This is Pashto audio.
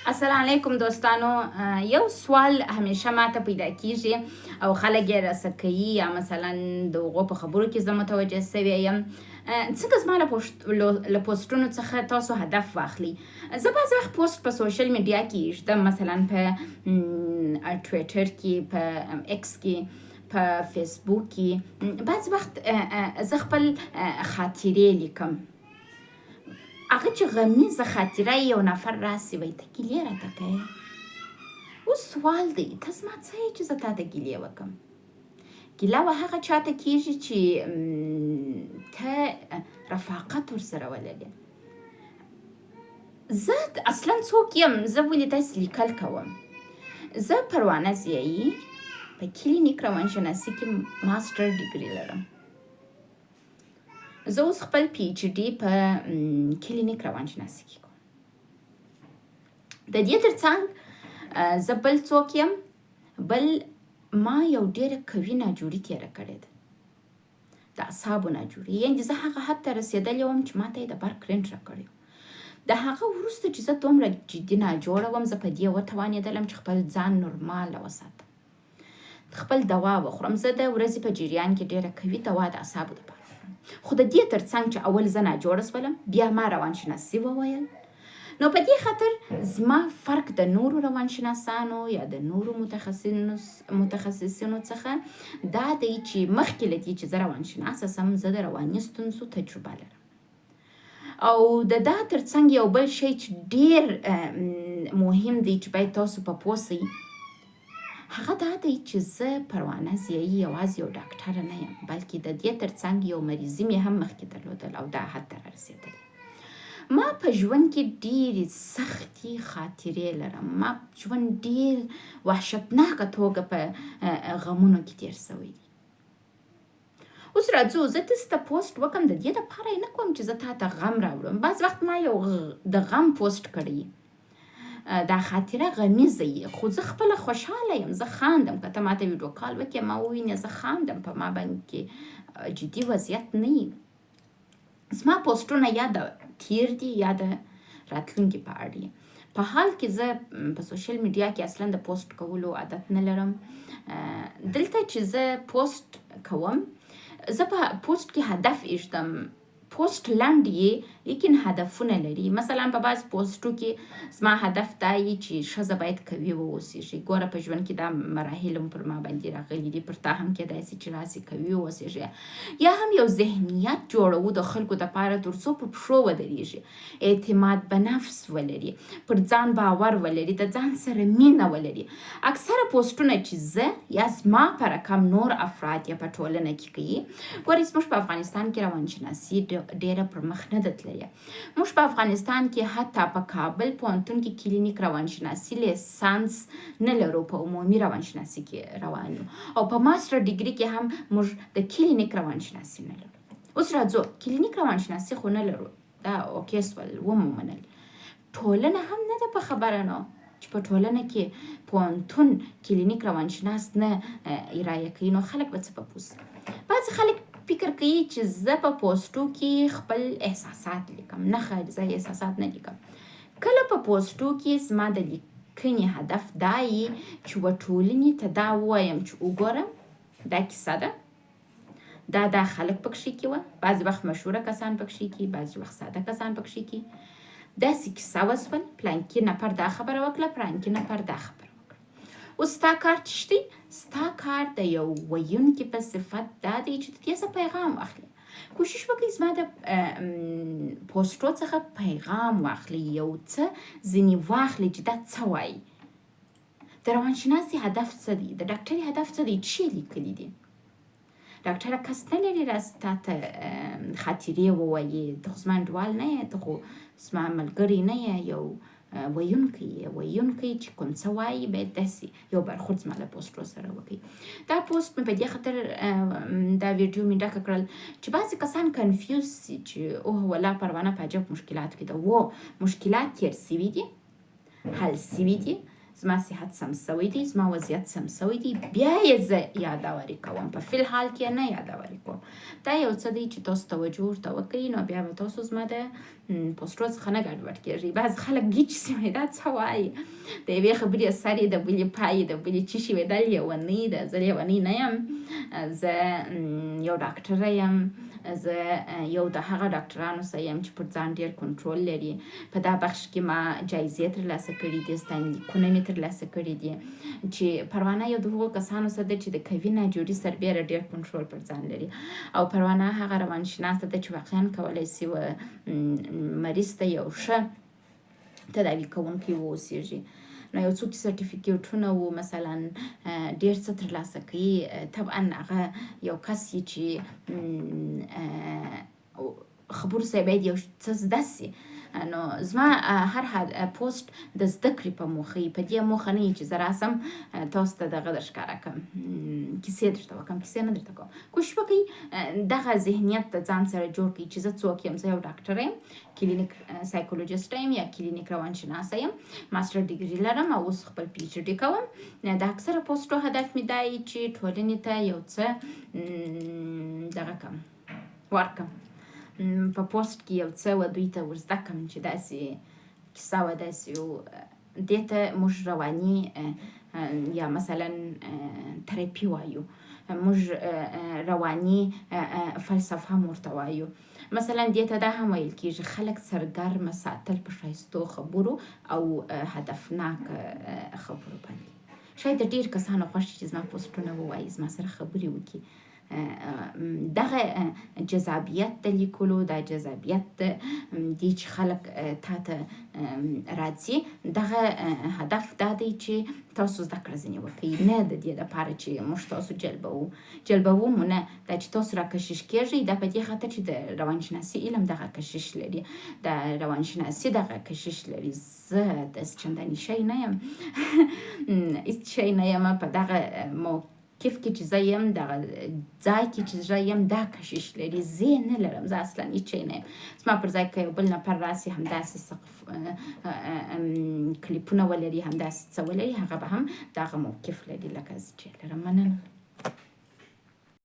السلام علیکم دوستانو. یو سوال همیشه ماته پیدا کیږي او خلک یې راسه کوي یا مثلا د هغو په خبرو کې زه متوجه سوې یم. څنګه زما له پوسټونو څخه تاسو هدف واخلي؟ زه بعض وخت پوسټ په سوشل میډیا کې ایږدم، مثلا په ټویټر کې، په ایکس کې، په فیسبوک کې. بعض وخت زه خپل خاطرې لیکم. هغه چې غمیزه خاطره یو نفر راسي وایي ته ګیلې راته کوې. اوس سوال دی، ته زما څه یې چې زه تا ته ګیلې وکړم؟ ګیله به هغه چاته کېږي چې ته رفاقت ورسره ولرې. زه اصلا څوک یم؟ زه ولې داسې لیکل کوم؟ زه پروانه ضیایي په کلینیک روانشناسي کې ماسټر ډیګري لرم. زه اوس خپل پی ایچ ډي په کلینیک روانشناسي کې کوم. د دې ترڅنګ زه بل څوک یم، بل ما یو ډېره قوي ناجوړي تېره کړې ده، د اعصابو ناجوړي. یعنې زه هغه حد ته رسېدلې وم چې ما ته یې د بر کرنټ راکړی. د هغه وروسته چې زه دومره جدي ناجوړه وم، زه په دې وتوانېدلم چې خپل ځان نورماله وساتم، خپل دوا وخورم. زه د ورځې په جریان کې ډېره قوي دوا د اعصابو دپاره، خو د دې ترڅنګ چې اول زه ناجوړه شولم، بیا ما روانشناسي وویل. نو په دې خاطر زما فرق د نورو روانشناسانو یا د نورو متخصصینو څخه دا دی چې مخکې له دې چې زه روانشناسه سم، زه د رواني ستونزو تجربه لرم. او د دا ترڅنګ یو بل شی چې ډېر مهم دی چې باید تاسو په پوه سئ، هغه دا دی چې زه پروانه ضیایي یوازې یو ډاکټره نه یم، بلکې د دې ترڅنګ یو مریضي مې هم مخکې درلودل او دا حد ته رارسېدلې. ما په ژوند کې ډېرې سختې خاطرې لرم. ما ژوند ډېر وحشتناکه توګه په غمونو کې تېر سوی دی. اوس راځو، زه داسې ته پوسټ وکړم، د دې دپاره یې نه کوم چې زه تا ته غم راوړم. بعض وخت ما یو د غم پوسټ کړی، دا خاطره غمیزه یې، خو زه خپله خوشحاله یم، زه خاندم. که ته ما ته ویډیو کال وکړې، ما ووینې، زه خاندم. په ما باندې کې جدي وضعیت نه وي. زما پوسټونه یا د تیر دي یا د راتلونکي په اړه دي. په حال کې زه په سوشل میډیا کې اصلا د پوسټ کولو عادت نه لرم. دلته چې زه پوسټ کوم، زه په پوسټ کې هدف ایږدم. پوسټ لنډ یې لیکن هدفونه لري. مثلا په بعض پوسټو کې زما هدف دا وي چې ښځه باید قوي واوسېږي. ګوره په ژوند کې دا مراحل هم پر ما باندې راغلي دي، پر تا هم کیدای شي چې راسې قوي واوسېږي. یا هم یو ذهنیت جوړو د خلکو دپاره تر څو په پښو ودرېږي، اعتماد به نفس ولري، پر ځان باور ولري، د ځان سره مینه ولري. اکثره پوسټونه چې زه یا زما په رقم نور افراد یا په ټولنه کې کوي، ګورئ زموږ په افغانستان کې روانشناسي ډېره پر مخ نه ده تللې. موږ په افغانستان کې حتی په کابل پوهنتون کې کلینیک روانشناسي لیسانس نه لرو، په عمومي روانشناسي کې روان یو، او په ماسټر ډیګري کې هم موږ د کلینیک روانشناسي نه لرو. اوس راځو، کلینیک روانشناسي خو نه لرو، دا اوکې سول، ومنل. ټولنه هم نه ده په خبره نو چې په ټولنه کې پوهنتون کلینیک روانشناس نه ارایه کوي، نو خلک به څه په پوه. بعضې خلک فکر کوي چې زه په پوسټو کې خپل احساسات لیکم. نه خیر، زه احساسات نه لیکم. کله په پوسټو کې زما د لیکنې هدف دا یي چې ټولنې ته دا ووایم چې وګورم دا کیسه ده، دا خلک پکښې کې وه، بعضې وخت مشهوره کسان پکښې کې، بعضې وخت ساده کسان پکښې کې. داسې کیسه وسول، پلانکي نفر دا خبره وکړه، پلانکي نفر دا خبره وکړه. اوس ستا کار چې دی، ستا کار د یو ویونکي په صفت دا دی چې د دې څه پیغام واخلي. کوشش وکړئ زما د پوسټو څخه پیغام واخلي، یو څه ځینې واخلي چې دا څه وایي. د روانشناسي هدف څه دی؟ د ډاکټري هدف څه دی؟ چې لیکلي دي. ډاکټره کس نه لري راست تا ته خاطرې ووایي. ته خو زما انډوال نه یې، ته خو زما ملګری نه یې، یو ویونکی چې کوم څه وایي باید داسې یو برخورد زما له پوسټو سره وکړي. دا پوسټ مې په دې خاطر دا ویډیو مې ډکه کړل چې بعضې کسان کنفیوز سي چې اوه والله پروانه په عجب مشکلات کې ده. و مشکلات تېر سوي دي، حل سوي دي، زما صحت سم سوی دی، زما وضعیت سم سوی دی، بیا یې زه یاداوري کوم، په فی الحال کې نه یاداوري کوم. دا یو څه دی چې تاسو توجه ورته وکړئ، نو بیا به تاسو زما د پوسټرو څخه نه ګډوډ کېږي. بعض خلک ګیچ سي دا څه وایي، د یوې خبرې سر یې د بلې پای د بلې چی شي وي. دا لیونۍ ده. زه لیونۍ نه یم، زه یو ډاکټره یم، زه یو د هغه ډاکټرانو څخه یم چې پر ځان ډېر کنټرول لري. په دا بخش کې ما جایزې ترلاسه کړي دي، ستاینلیکونه مې ترلاسه کړي دي، چې پروانه یو د هغو کسانو څخه ده چې د قوي ناجوړي سربیره ډېر کنټرول پر ځان لري. او پروانه هغه روانشناسه ده چې واقعا کولی شي مریض ته یو ښه تداوي کوونکی واوسیږي. نو یو څوک چې سرټیفیکیټونه وو مثلا ډېر څه ترلاسه کوي، طبعا هغه یو کس چې خبرو سره باید یو څه زده سي. نو زما هر پوسټ د زده کړې په موخه یي، په دې موخه نه یي چې زه راسم تاسو ته دغه درښکاره کړم، کیسې درته وکړم. کیسې نه درته کوم. کوشش وکړئ دغه ذهنیت د ځان سره جوړ کړئ چې زه څوک یم. زه یو ډاکټر یم، کلینیک سایکولوژیسټ یم یا کلینیک روانشناسه یم، ماسټر ډیګري لرم او اوس خپل پی ایچ ډي کوم. د اکثره پوسټو هدف مې دا یي چې ټولنې ته یو څه دغه کم ورکم، په پوسټ کې یو څه و دوی ته ورزده کړم چې داسې کیسه وه، داسې دې ته موږ رواني یا مثلا تراپي وایو، موږ رواني فلسفه هم ورته وایو. مثلا دې ته دا هم ویل کېږي خلک سرګرمه ساتل په ښایستو خبرو او هدفناک خبرو باندې. شاید د ډېر کسانو خوښ چې زما پوسټونه ووایي، زما سره خبرې وکړي. دغه جذابیت د لیکلو، دا جذابیت دی چې خلک تا ته راځي، دغه هدف دا دی چې تاسو زده کړه ځینې وکړئ، نه د دې دپاره چې موږ تاسو جلبوو مو نه، دا چې تاسو را کشش کېږئ دا په دې خاطر چې د روانشناسي علم دغه کشش لري، د روانشناسي دغه کشش لري. زه داسې چندانې شی نه یم هېڅ شی نه یم په دغه موقف کې چې زه یم، دغه ځای کې چې زه یم دا کشش لري. زه نه لرم، زه اصلا هېڅ شی نه یم. زما پر ځای که یو بل نفر راسي همداسې کلیپونه ولري، همداسې څه ولري، هغه به هم دغه موقف لري لکه زه چې لرم. مننه.